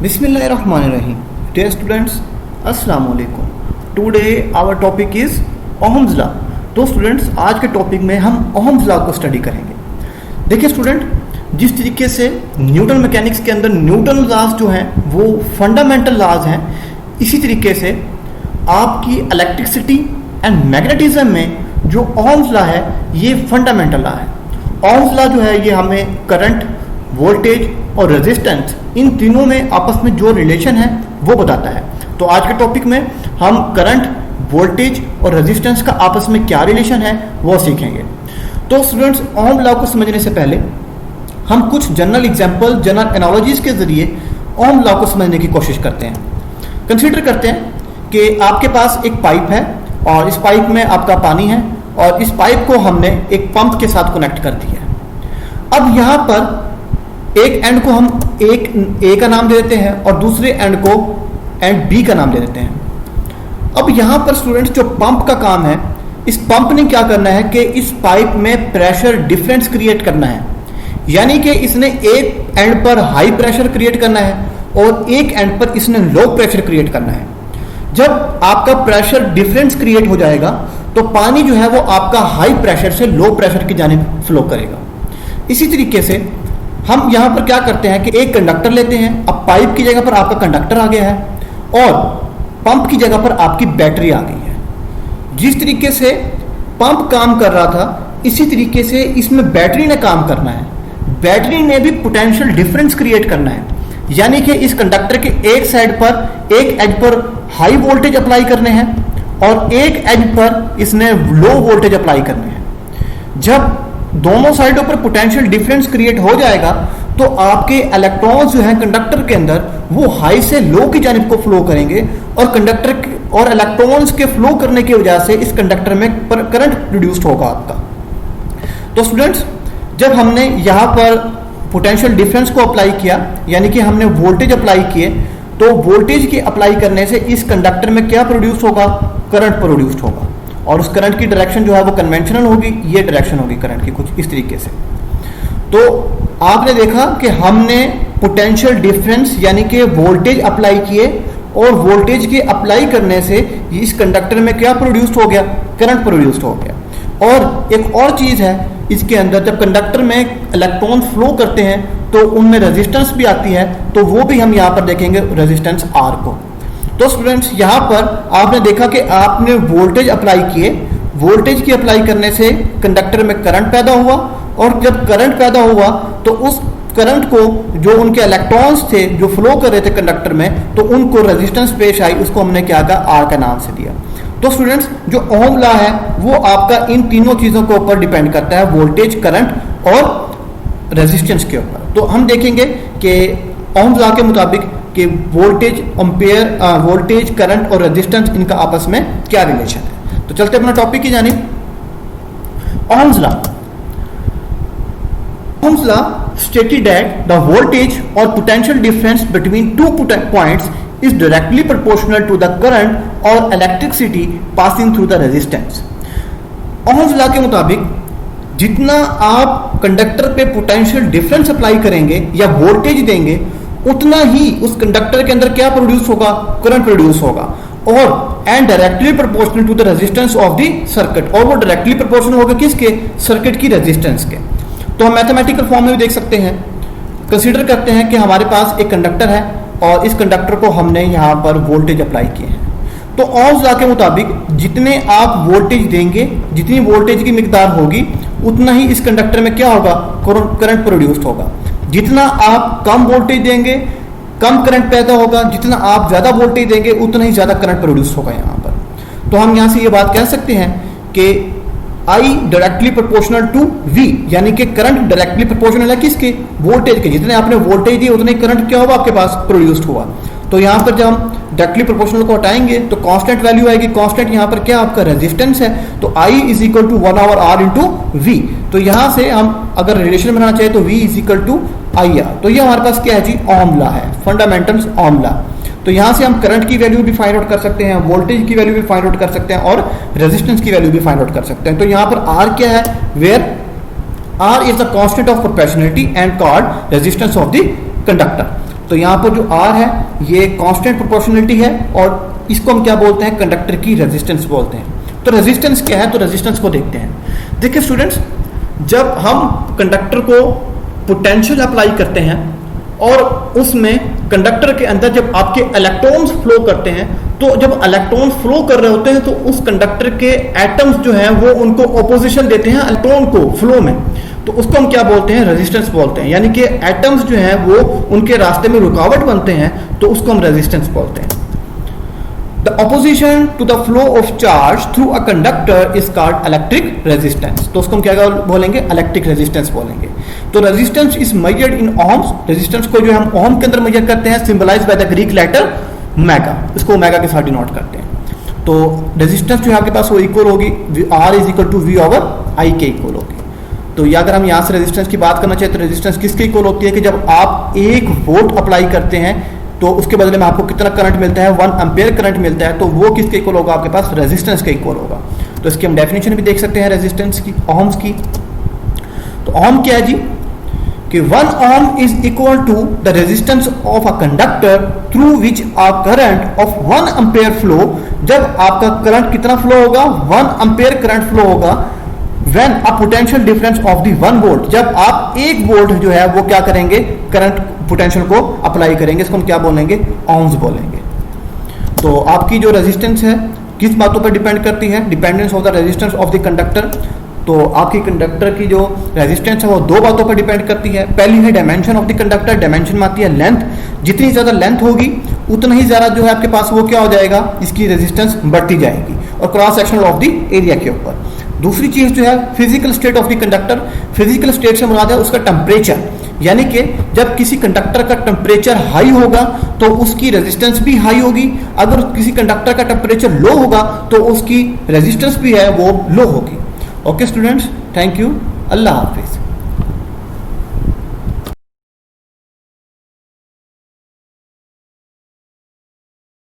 Bismillahirrahmanirrahim. Dear students, Assalamu alaikum. Today our topic is Ohm's law. तो students आज के topic में हम Ohm's law को स्टडी करेंगे. देखिए स्टूडेंट, जिस तरीके से न्यूटन मैकेनिक्स के अंदर न्यूटन लॉज जो हैं वो फंडामेंटल लॉज हैं, इसी तरीके से आपकी इलेक्ट्रिसिटी एंड मैग्नेटिज्म में जो Ohm's law है ये फंडामेंटल लॉ है. Ohm's law जो है ये हमें करंट, वोल्टेज और रेजिस्टेंस इन तीनों में आपस में जो रिलेशन है वो बताता है. तो आज के टॉपिक में हम करंट, वोल्टेज और रेजिस्टेंस का आपस में क्या रिलेशन है वो सीखेंगे. तो स्टूडेंट्स, ओम लॉ को समझने से पहले हम कुछ जनरल एग्जांपल, जनरल एनालॉजीज के जरिए ओम लॉ को समझने की कोशिश करते हैं. कंसीडर करते हैं कि आपके पास एक पाइप है और इस पाइप में आपका पानी है और इस पाइप को हमने एक पंप के साथ कनेक्ट कर दिया है. अब यहाँ पर एक एंड को हम एक ए का नाम दे देते हैं और दूसरे एंड को एंड बी का नाम दे देते हैं. अब यहाँ पर स्टूडेंट्स जो पंप का काम है, इस पंप ने क्या करना है कि इस पाइप में प्रेशर डिफरेंस क्रिएट करना है. यानी कि इसने एक एंड पर हाई प्रेशर क्रिएट करना है और एक एंड पर इसने लो प्रेशर क्रिएट करना है. जब आपका प्रेशर डिफरेंस क्रिएट हो जाएगा तो पानी जो है वो आपका हाई प्रेशर से लो प्रेशर की जानिब फ्लो करेगा. इसी तरीके से हम यहाँ पर क्या करते हैं कि एक कंडक्टर लेते हैं. अब पाइप की जगह पर आपका कंडक्टर आ गया है और पंप की जगह पर आपकी बैटरी आ गई है. जिस तरीके से पंप काम कर रहा था इसी तरीके से इसमें बैटरी ने काम करना है. बैटरी ने भी पोटेंशियल डिफरेंस क्रिएट करना है. यानी कि इस कंडक्टर के एक साइड पर, एक as per high voltage apply करने हैं और एक एज पर इसने लो वोल्टेज अप्लाई करने हैं. जब दोनों साइडों पर पोटेंशियल डिफरेंस क्रिएट हो जाएगा तो आपके इलेक्ट्रॉन्स जो हैं कंडक्टर के अंदर वो हाई से लो की जानिब को फ्लो करेंगे और कंडक्टर और इलेक्ट्रॉन्स के फ्लो करने की वजह से इस कंडक्टर में करंट प्रोड्यूस्ड होगा आपका. तो स्टूडेंट्स, जब हमने यहाँ पर पोटेंशियल डिफरेंस को अप्लाई किया, यानी कि हमने वोल्टेज अप्लाई किए, तो वोल्टेज के अप्लाई करने से इस कंडक्टर में क्या प्रोड्यूस होगा? करंट प्रोड्यूस्ड होगा. और उस करंट की डायरेक्शन जो है वो कन्वेंशनल होगी. ये डायरेक्शन होगी करंट की कुछ इस तरीके से. तो आपने देखा कि हमने पोटेंशियल डिफरेंस यानी कि वोल्टेज अप्लाई किए और वोल्टेज के अप्लाई करने से इस कंडक्टर में क्या प्रोड्यूस्ड हो गया? करंट प्रोड्यूस्ड हो गया. और एक और चीज है इसके अंदर, जब कंडक्टर में इलेक्ट्रॉन फ्लो करते हैं तो उनमें रेजिस्टेंस भी आती है, तो वो भी हम यहाँ पर देखेंगे, रेजिस्टेंस आर को. तो स्टूडेंट्स, यहाँ पर आपने देखा कि आपने वोल्टेज अप्लाई किए, वोल्टेज की अप्लाई करने से कंडक्टर में करंट पैदा हुआ और जब करंट पैदा हुआ तो उस करंट को जो उनके इलेक्ट्रॉन्स थे जो फ्लो कर रहे थे कंडक्टर में, तो उनको रेजिस्टेंस पेश आई, उसको हमने क्या कहा? आर का नाम से दिया. तो स्टूडेंट्स, जो ओम लॉ है वो आपका इन तीनों चीजों के ऊपर डिपेंड करता है, वोल्टेज, करंट और रेजिस्टेंस के ऊपर. तो हम देखेंगे कि ओम लॉ के मुताबिक कि वोल्टेज, एम्पेयर, वोल्टेज, करंट और रेजिस्टेंस इनका आपस में क्या रिलेशन है. तो चलते अपना टॉपिक की जानिब. Ohm's law. Ohm's law stated that the voltage or potential difference between two points is directly proportional to the current or electricity passing through the resistance. Ohm's law के मुताबिक जितना आप कंडक्टर पे पोटेंशियल डिफरेंस अप्लाई करेंगे या voltage देंगे, उतना ही उस कंडक्टर के अंदर क्या प्रोड्यूस होगा? करंट प्रोड्यूस होगा. और and directly proportional to the resistance of the circuit. और वो डायरेक्टली प्रोपोर्शनल होगा किसके? सर्किट की रेजिस्टेंस के. तो हम मैथमेटिकल फॉर्म में भी देख सकते हैं. कंसीडर करते हैं कि हमारे पास एक कंडक्टर है और इस कंडक्टर को हमने यहाँ पर वोल्टेज अप्लाई किए हैं. तो ओम्स लॉ के मुताबिक जितने आप वोल्टेज देंगे, जितनी वोल्टेज की मिकदार होगी, उतना ही इस कंडक्टर में क्या होगा? करंट प्रोड्यूस्ड होगा. जितना आप कम वोल्टेज देंगे, कम करंट पैदा होगा. जितना आप ज्यादा वोल्टेज देंगे उतना ही ज्यादा करंट प्रोड्यूस होगा यहाँ पर. तो हम यहाँ से ये बात कह सकते हैं कि I directly proportional to V, यानी कि करंट डायरेक्टली प्रोपोर्शनल है किसके? वोल्टेज के. जितने आपने वोल्टेज दी उतने करंट क्या होगा आपके पास? प्रोड्यूस्ड हुआ. तो यहाँ पर जब हम डायरेक्टली प्रोपोर्शनल को हटाएंगे तो कांस्टेंट वैल्यू आएगी. कांस्टेंट यहाँ पर क्या? आपका रेजिस्टेंस है. तो I is equal to 1/R into V. तो यहाँ से हम अगर रिलेशन बनाना चाहे तो V is equal to IR. तो ये हमारे पास क्या है जी? ओम लॉ है, फंडामेंटल्स ओम लॉ. तो यहाँ से हम करंट की वैल्यू भी फाइंड आउट कर सकते हैं, वोल्टेज की वैल्यू भी फाइंड आउट कर सकते हैं और रेजिस्टेंस की वैल्यू भी फाइंड आउट कर सकते हैं. तो यहाँ पर R क्या है? Where R is the constant of proportionality and called resistance of the conductor. तो यहाँ पर जो R है ये कांस्टेंट प्रोपोर्शनलिटी है और इसको हम क्या बोलते हैं, कंडक्टर की रेजिस्टेंस बोलते हैं। तो रेजिस्टेंस क्या है, तो रेजिस्टेंस को देखते हैं। देखिए स्टूडेंट्स, जब हम कंडक्टर को पोटेंशियल अप्लाई करते हैं और उसमें कंडक्टर के अंदर जब आपके इलेक्ट्रॉन्स फ्लो करते हैं, तो जब इलेक्ट्रॉन फ्लो कर रहे होते हैं तो उस कंडक्टर के एटम्स जो हैं वो उनको ऑपोजिशन देते हैं इलेक्ट्रॉन को फ्लो में, तो उसको हम क्या बोलते हैं, रेजिस्टेंस बोलते हैं। यानी कि एटम्स जो हैं वो उनके रास्ते में रुकावट बनते हैं, तो उसको हम रेजिस्टेंस बोलते हैं। The opposition to the flow of charge through a conductor is called electric resistance. तो उसको हम क्या बोलेंगे, इलेक्ट्रिक रेजिस्टेंस बोलेंगे। तो resistance is measured in ohms. Resistance को जो हम ओम के अंदर मेजर करते हैं, symbolize by the Greek letter mega, इसको मेगा के साथ डिनोट करते हैं। तो रेजिस्टेंस जो है आपके पास वो इक्वल होगी, R is equal to V over I के इक्वल होगी। तो ये अगर हम यहाँ से रेजिस्टेंस की बात करना चाहें तो रेजिस्टेंस किसके इक्वल होती है कि जब आप 1 वोल्ट अप्लाई करते हैं तो उसके बदले में आपको कितना करंट मिलता है, 1 एम्पेयर करंट मिलता है, तो वो किसके इक्वल होगा, आपके पास रेजिस्टेंस के इक्वल होगा। तो इसकी हम डेफिनेशन भी देख सकते हैं रेजिस्टेंस की, ओम्स की। तो ओम क्या है जी, कि 1 ohm is equal to the resistance of a conductor through which a current of 1 ampere flow. जब आपका करंट कितना फ्लो होगा, 1 एम्पेयर करंट फ्लो होगा, when a potential difference of the 1 volt, जब आप 1 वोल्ट जो है वो क्या करेंगे, करंट पोटेंशियल को अप्लाई करेंगे, इसको हम क्या बोलेंगे, ओम्स बोलेंगे। तो आपकी जो रेजिस्टेंस है किस बातों पर डिपेंड करती है, dependence of the resistance of the conductor. तो आपकी कंडक्टर की जो रेजिस्टेंस है वो 2 बातों पर डिपेंड करती है। पहली है dimension of the conductor, dimension में आती है लेंथ, जितनी ज्यादा लेंथ होगी उतना ही ज्यादा जो है आपके पास वो क्या हो जाएगा, इसकी रेजिस्टेंस बढ़ती जाएगी, और cross sectional of the area के ऊपर। दूसरी चीज जो है physical state of the conductor. Physical state से मुराद है उसका टेम्परेचर, यानी कि जब किसी कंडक्टर का टेम्परेचर हाई होगा तो उसकी रेजिस्टेंस भी हाई होगी, अगर किसी कंडक्टर का टेम्परेचर लो होगा तो उसकी रेजिस्टेंस भी है वो लो होगी। Okay students, thank you, Allah Hafiz.